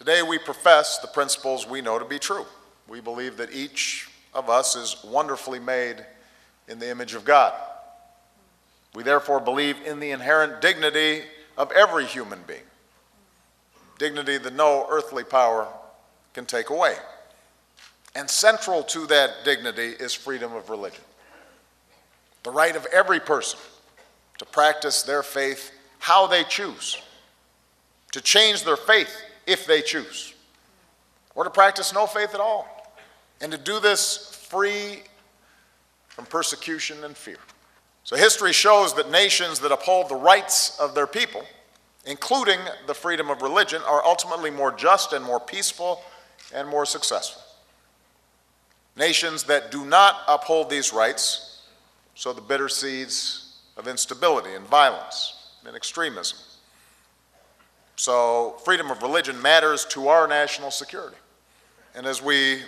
Today we profess the principles we know to be true. We believe that each of us is wonderfully made in the image of God. We therefore believe in the inherent dignity of every human being, dignity that no earthly power can take away. And central to that dignity is freedom of religion, the right of every person to practice their faith how they choose, to change their faith if they choose, or to practice no faith at all, and to do this free from persecution and fear. So history shows that nations that uphold the rights of their people, including the freedom of religion, are ultimately more just and more peaceful and more successful. Nations that do not uphold these rights sow the bitter seeds of instability and violence and extremism. So freedom of religion matters to our national security. And as we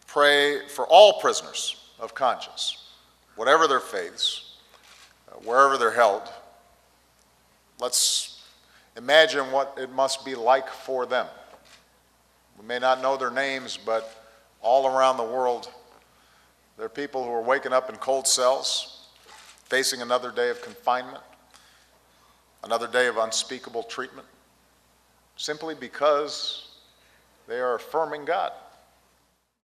pray for all prisoners of conscience, whatever their faiths, wherever they're held, let's imagine what it must be like for them. We may not know their names, but all around the world, there are people who are waking up in cold cells, facing another day of confinement, another day of unspeakable treatment, simply because they are affirming God.